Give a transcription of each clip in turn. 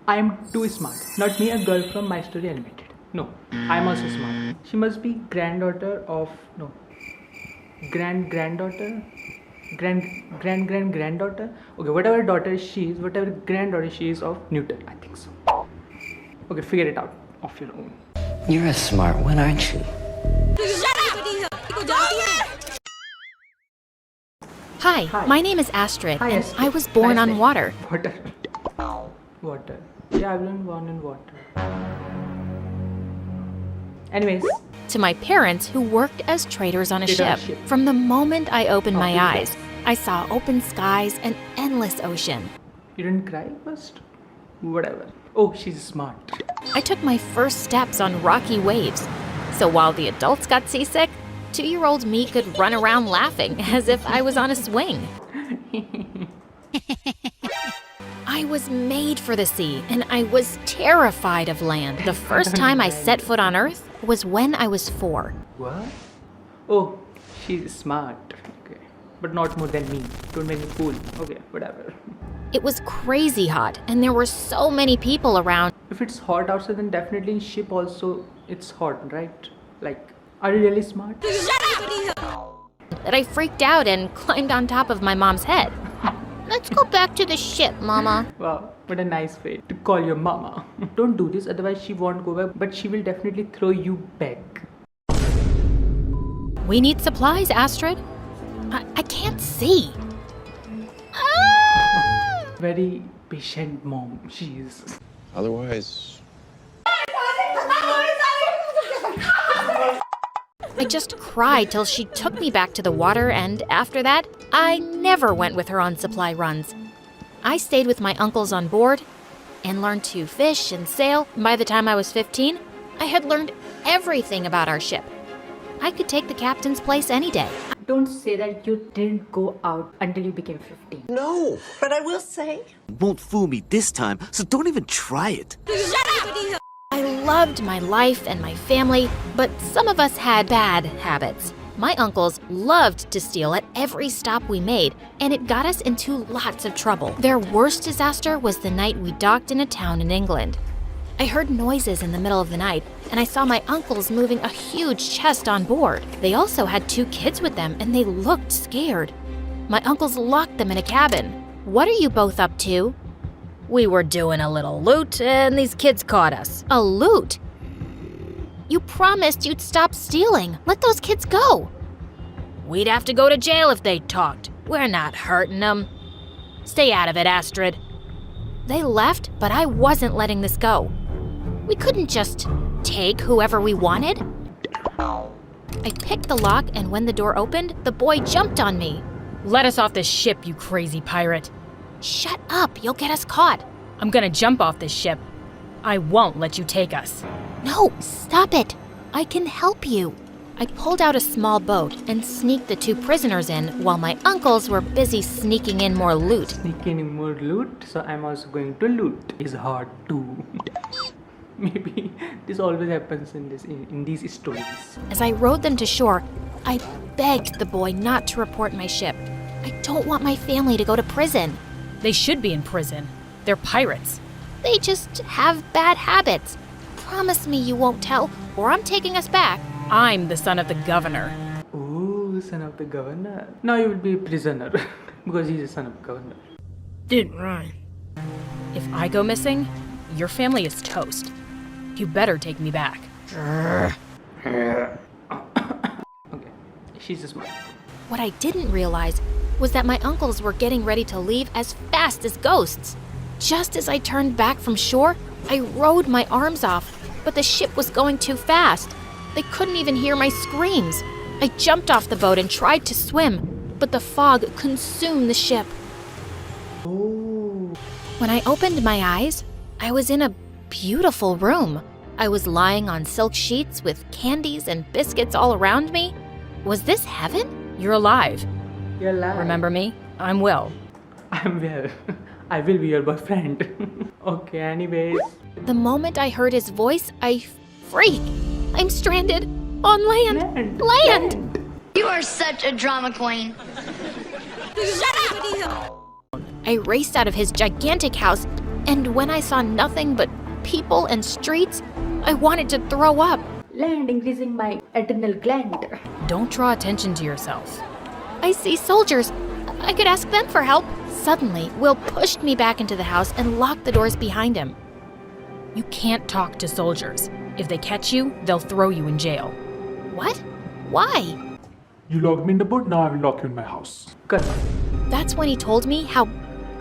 I'm too smart. Not me, a girl from My Story Animated. No, I'm also smart. She must be granddaughter of granddaughter. Okay, whatever daughter she is, whatever granddaughter she is of Newton, I think so. Okay, figure it out of your own. You're a smart one, aren't you? Hi, my name is Astrid, Hi, and Astrid. I was born Nice on name. water. Water. Yeah, I've been born in water. Anyways, To my parents who worked as traders on a Traders on a ship. ship. From the moment I opened my okay. eyes, I saw open skies and endless ocean. you didn't cry first? Whatever. Oh, she's smart. I took my first steps on rocky waves. So while the adults got seasick, 2-year-old me could run around laughing as if I was on a swing. I was made for the sea, and I was terrified of land. The first time I set foot on Earth was when I was 4. What? Oh, she's smart. Okay. But not more than me. Don't make me fool. Okay, whatever. It was crazy hot, and there were so many people around. If it's hot outside, then definitely in ship also it's hot, right? Like, are you really smart? That I freaked out and climbed on top of my mom's head. Let's go back to the ship, Mama. Wow, what a nice way to call your mama. Don't do this, otherwise she won't go back, but she will definitely throw you back. We need supplies, Astrid. I can't see. Ah! Very patient mom she is. Otherwise, I just cried till she took me back to the water, and after that, I never went with her on supply runs. I stayed with my uncles on board and learned to fish and sail. By the time I was 15, I had learned everything about our ship. I could take the captain's place any day. Don't say that you didn't go out until you became 15. No, but I will say. Won't fool me this time, so don't even try it. I loved my life and my family, but some of us had bad habits. My uncles loved to steal at every stop we made, and it got us into lots of trouble. Their worst disaster was the night we docked in a town in England. I heard noises in the middle of the night, and I saw my uncles moving a huge chest on board. They also had 2 kids with them, and they looked scared. My uncles locked them in a cabin. What are you both up to? We were doing a little loot, and these kids caught us. A loot? You promised you'd stop stealing. Let those kids go. We'd have to go to jail if they talked. We're not hurting them. Stay out of it, Astrid. They left, but I wasn't letting this go. We couldn't just take whoever we wanted. I picked the lock, and when the door opened, the boy jumped on me. Let us off this ship, you crazy pirate. Shut up, you'll get us caught. I'm gonna jump off this ship. I won't let you take us. No, stop it. I can help you. I pulled out a small boat and sneaked the 2 prisoners in while my uncles were busy sneaking in more loot. Sneaking in more loot, so I'm also going to loot. Is hard too. Maybe this always happens in these stories. As I rowed them to shore, I begged the boy not to report my ship. I don't want my family to go to prison. They should be in prison. They're pirates. They just have bad habits. Promise me you won't tell, or I'm taking us back. I'm the son of the governor. Ooh, son of the governor. Now you will be a prisoner because he's the son of the governor. Didn't rhyme. If I go missing, your family is toast. You better take me back. Okay, she's smart. What I didn't realize was that my uncles were getting ready to leave as fast as ghosts. Just as I turned back from shore, I rode my arms off, but the ship was going too fast. They couldn't even hear my screams. I jumped off the boat and tried to swim, but the fog consumed the ship. Oh. When I opened my eyes, I was in a beautiful room. I was lying on silk sheets with candies and biscuits all around me. Was this heaven? You're alive. You're alive. Remember me? I'm Will. I'm well. I will be your boyfriend. Okay, anyways. The moment I heard his voice, I freaked. I'm stranded on land. Land. You are such a drama queen. I raced out of his gigantic house And when I saw nothing but people and streets, I wanted to throw up. Land increasing my adrenal gland. Don't draw attention to yourself. I see soldiers. I could ask them for help. Suddenly, Will pushed me back into the house and locked the doors behind him. You can't talk to soldiers. If they catch you, they'll throw you in jail. What? Why? You locked me in the boat, now I will lock you in my house. Correct. That's when he told me how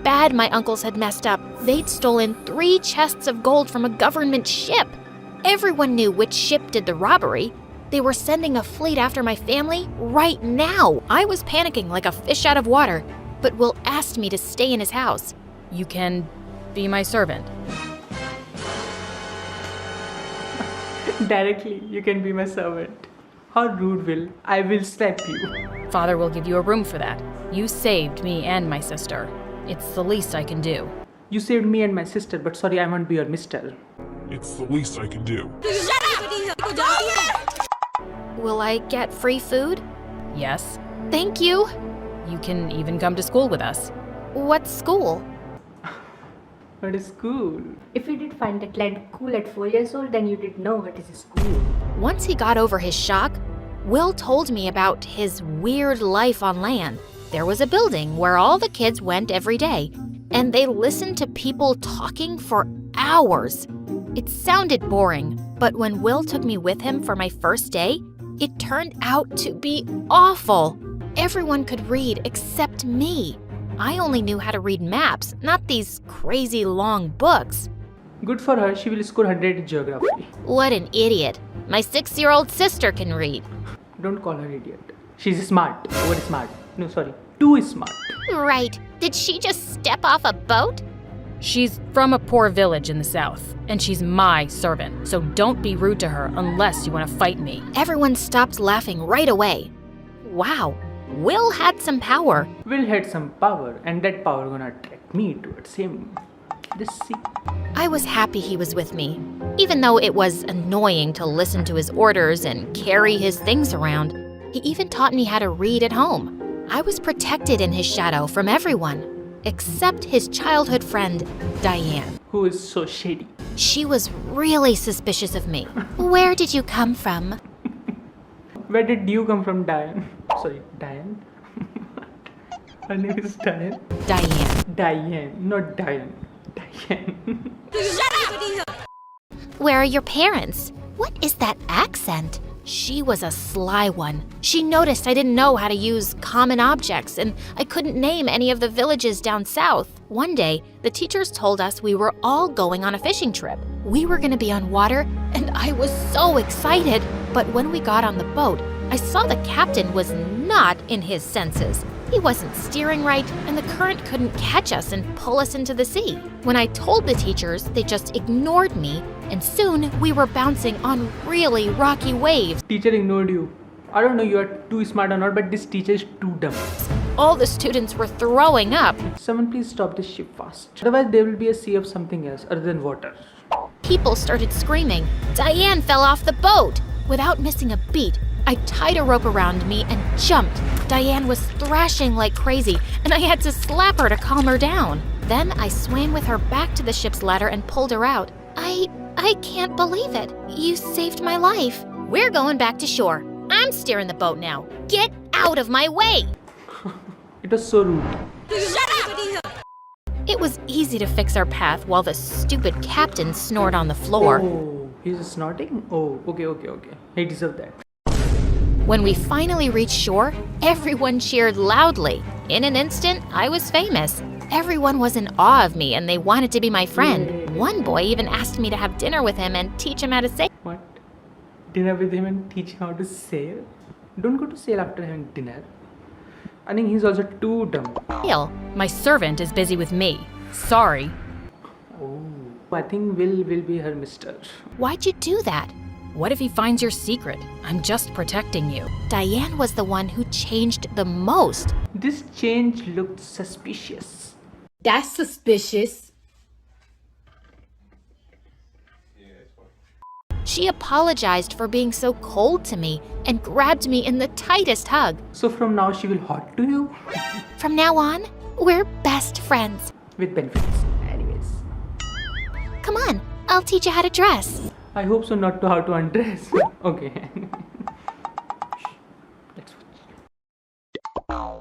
bad my uncles had messed up. They'd stolen 3 chests of gold from a government ship. Everyone knew which ship did the robbery. They were sending a fleet after my family right now. I was panicking like a fish out of water, but Will asked me to stay in his house. You can be my servant. Directly, you can be my servant. How rude, Will. I will slap you. Father will give you a room for that. You saved me and my sister. It's the least I can do. You saved me and my sister, but sorry, I won't be your mister. It's the least I can do. Will I get free food? Yes, Thank you. you can even come to school with us. What school? What is cool? If you did find that land cool at 4 years old, then you did know what is school. Once he got over his shock, Will told me about his weird life on land. There was a building where all the kids went every day, and they listened to people talking for hours. It sounded boring, but when Will took me with him for my first day, it turned out to be awful. Everyone could read except me. I only knew how to read maps, not these crazy long books. Good for her, she will score 100 in geography. What an idiot. My 6-year-old sister can read. Don't call her idiot. She's smart. Over smart. No, sorry. Too smart. Right. Did she just step off a boat? She's from a poor village in the south, and she's my servant, so don't be rude to her unless you want to fight me. Everyone stopped laughing right away. Wow, Will had some power. Will had some power, and that power gonna attract me towards him. Just see. I was happy he was with me, even though it was annoying to listen to his orders and carry his things around. He even taught me how to read at home. I was protected in his shadow from everyone, except his childhood friend, Diane. Who is so shady? She was really suspicious of me. Where did you come from? Where did you come from, Diane? Sorry, Diane? Her name is Diane? Diane. Diane, not Diane. Diane. Where are your parents? What is that accent? She was a sly one. She noticed I didn't know how to use common objects and I couldn't name any of the villages down south. One day, the teachers told us we were all going on a fishing trip. We were going to be on water and I was so excited. But when we got on the boat, I saw the captain was not in his senses. He wasn't steering right, and the current couldn't catch us and pull us into the sea. When I told the teachers, they just ignored me, and soon we were bouncing on really rocky waves. Teacher ignored you. I don't know you are too smart or not, but this teacher is too dumb. All the students were throwing up. Someone please stop this ship fast. Otherwise there will be a sea of something else other than water. People started screaming. Diane fell off the boat. Without missing a beat, I tied a rope around me and jumped. Diane was thrashing like crazy, and I had to slap her to calm her down. Then I swam with her back to the ship's ladder and pulled her out. I can't believe it. You saved my life. We're going back to shore. I'm steering the boat now. Get out of my way! It was so rude. It was easy to fix our path while the stupid captain snored on the floor. Oh, he's snorting? Oh, okay. He deserved that. When we finally reached shore, everyone cheered loudly. In an instant, I was famous. Everyone was in awe of me and they wanted to be my friend. One boy even asked me to have dinner with him and teach him how to sail. What? Dinner with him and teach him how to sail? Don't go to sail after having dinner. I think he's also too dumb. My servant is busy with me. Sorry. Oh, I think Will be her mister. Why'd you do that? What if he finds your secret? I'm just protecting you. Diane was the one who changed the most. This change looked suspicious. That's suspicious. She apologized for being so cold to me and grabbed me in the tightest hug. So from now she will hot to you? From now on, we're best friends. With benefits. Anyways. Come on, I'll teach you how to dress. I hope so, not to how to undress. Okay. Let's watch.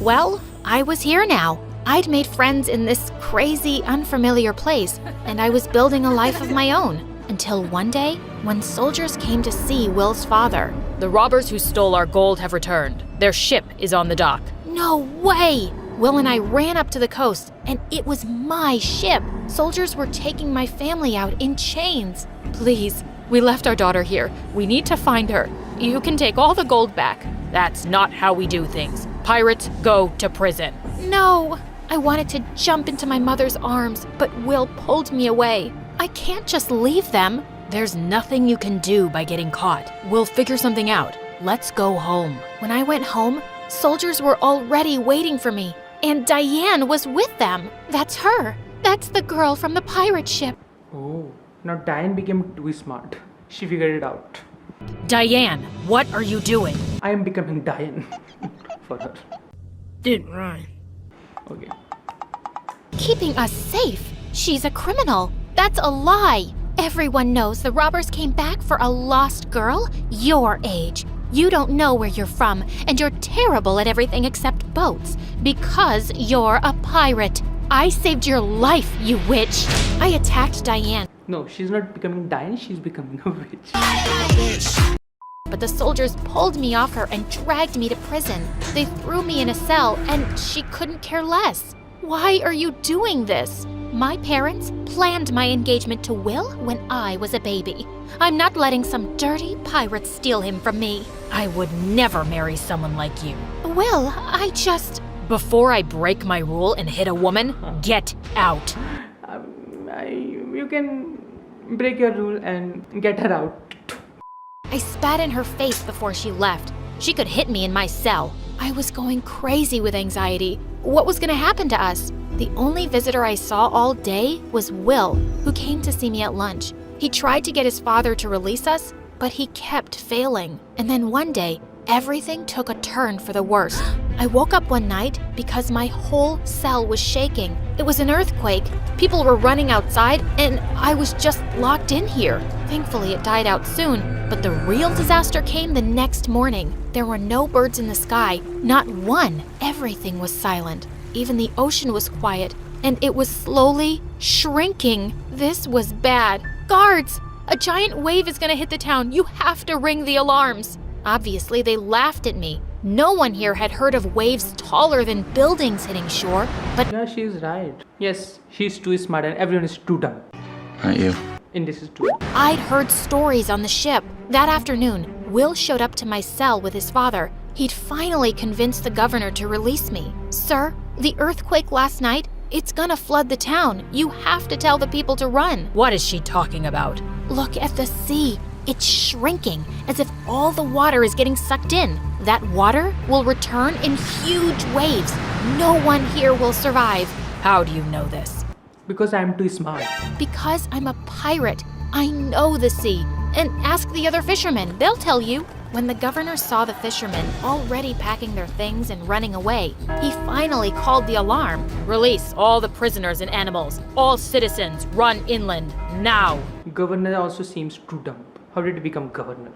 Well, I was here now. I'd made friends in this crazy, unfamiliar place, and I was building a life of my own. Until one day, when soldiers came to see Will's father. The robbers who stole our gold have returned. Their ship is on the dock. No way! Will and I ran up to the coast, and it was my ship. Soldiers were taking my family out in chains. Please, we left our daughter here. We need to find her. You can take all the gold back. That's not how we do things. Pirates go to prison. No! I wanted to jump into my mother's arms, but Will pulled me away. I can't just leave them. There's nothing you can do by getting caught. We'll figure something out. Let's go home. When I went home, soldiers were already waiting for me, and Diane was with them. That's her. That's the girl from the pirate ship. Oh, now Diane became too smart. She figured it out. Diane, what are you doing? I am becoming Diane for her. Didn't rhyme. Okay. Keeping us safe. She's a criminal. That's a lie. Everyone knows the robbers came back for a lost girl your age. You don't know where you're from, and you're terrible at everything except boats because you're a pirate. I saved your life, you witch. I attacked Diane. No, she's not becoming Diane, she's becoming a witch. But the soldiers pulled me off her and dragged me to prison. They threw me in a cell, and she couldn't care less. Why are you doing this? My parents planned my engagement to Will when I was a baby. I'm not letting some dirty pirate steal him from me. I would never marry someone like you. Will, I just... Before I break my rule and hit a woman, get out. You can break your rule and get her out. I spat in her face before she left. She could hit me in my cell. I was going crazy with anxiety. What was going to happen to us? The only visitor I saw all day was Will, who came to see me at lunch. He tried to get his father to release us, but he kept failing. And then one day, everything took a turn for the worst. I woke up one night because my whole cell was shaking. It was an earthquake. People were running outside, and I was just locked in here. Thankfully, it died out soon, but the real disaster came the next morning. There were no birds in the sky, not one. Everything was silent. Even the ocean was quiet, and it was slowly shrinking. This was bad. Guards! A giant wave is gonna hit the town. You have to ring the alarms. Obviously, they laughed at me. No one here had heard of waves taller than buildings hitting shore, but Yeah, she's right. Yes, she's too smart and everyone is too dumb. Aren't you? And this is true. I'd heard stories on the ship. That afternoon, Will showed up to my cell with his father. He'd finally convinced the governor to release me. Sir, the earthquake last night, it's gonna flood the town. You have to tell the people to run. What is she talking about? Look at the sea. It's shrinking, as if all the water is getting sucked in. That water will return in huge waves. No one here will survive. How do you know this? Because I'm too smart. Because I'm a pirate, I know the sea. And ask the other fishermen, they'll tell you. When the governor saw the fishermen already packing their things and running away, he finally called the alarm. Release all the prisoners and animals. All citizens run inland, now. Governor also seems too dumb. How did he become governor?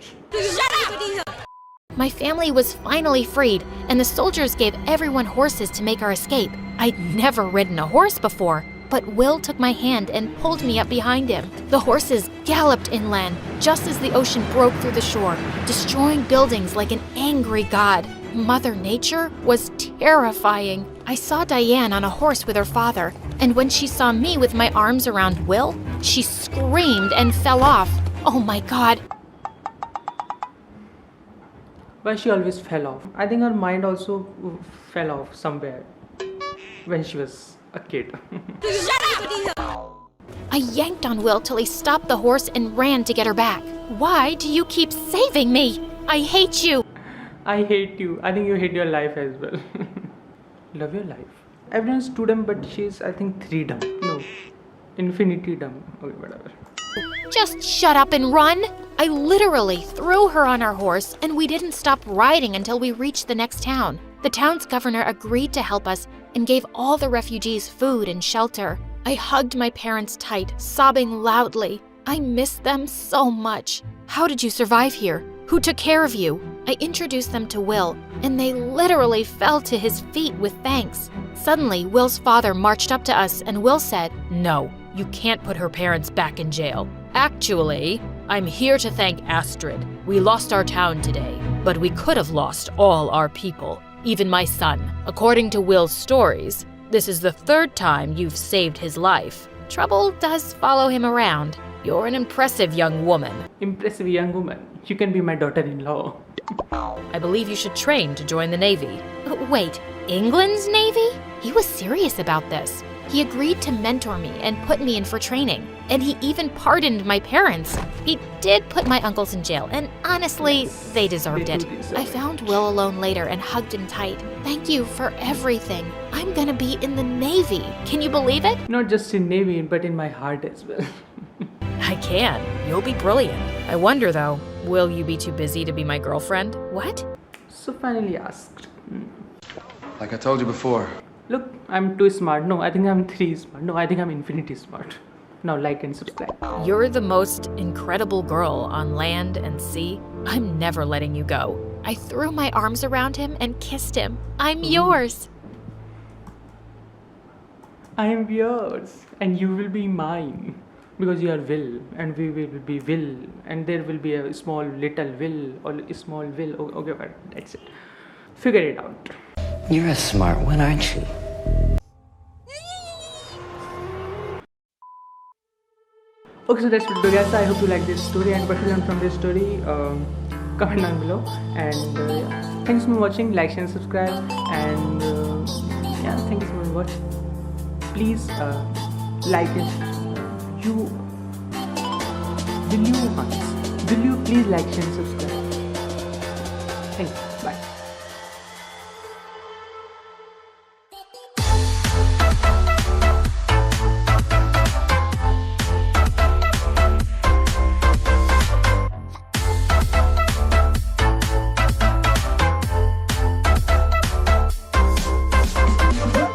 My family was finally freed, and the soldiers gave everyone horses to make our escape. I'd never ridden a horse before, but Will took my hand and pulled me up behind him. The horses galloped inland, just as the ocean broke through the shore, destroying buildings like an angry god. Mother Nature was terrifying. I saw Diane on a horse with her father, and when she saw me with my arms around Will, she screamed and fell off. Oh my god. Why she always fell off? I think her mind also fell off somewhere when she was a kid. I yanked on Will till he stopped the horse and ran to get her back. Why do you keep saving me? I hate you. I hate you. I think you hate your life as well. Love your life. Everyone's too dumb, but she's, I think, 3 dumb. No, infinity dumb. Okay, whatever. Just shut up and run. I literally threw her on our horse, and we didn't stop riding until we reached the next town. The town's governor agreed to help us and gave all the refugees food and shelter. I hugged my parents tight, sobbing loudly. I miss them so much. How did you survive here? Who took care of you? I introduced them to Will, and they literally fell to his feet with thanks. Suddenly, Will's father marched up to us, and Will said, No, you can't put her parents back in jail. Actually, I'm here to thank Astrid. We lost our town today, but we could have lost all our people, even my son. According to Will's stories, this is the third time you've saved his life. Trouble does follow him around. You're an impressive young woman. Impressive young woman. You can be my daughter-in-law. I believe you should train to join the Navy. Wait, England's Navy? He was serious about this. He agreed to mentor me and put me in for training. And he even pardoned my parents. He did put my uncles in jail, and honestly, they deserved it. I found Will alone later and hugged him tight. Thank you for everything. I'm gonna be in the Navy. Can you believe it? Not just in Navy, but in my heart as well. I can. You'll be brilliant. I wonder though, will you be too busy to be my girlfriend? What? So finally asked. Like I told you before. Look, I'm too smart. No, I think I'm 3 smart. No, I think I'm infinity smart. Now like and subscribe. You're the most incredible girl on land and sea. I'm never letting you go. I threw my arms around him and kissed him. I'm yours. I am yours and you will be mine. Because you are Will and we will be Will and there will be a small little Will or a small Will. Okay, but that's it. Figure it out. You're a smart one, aren't you? Okay, so that's it guys. I hope you like this story and what you learned from this story. Comment down below and yeah. Thanks for watching. Like, share and subscribe and yeah, thank you so much for watching. Please like it. Will you please like, share and subscribe? Thank you. Bye.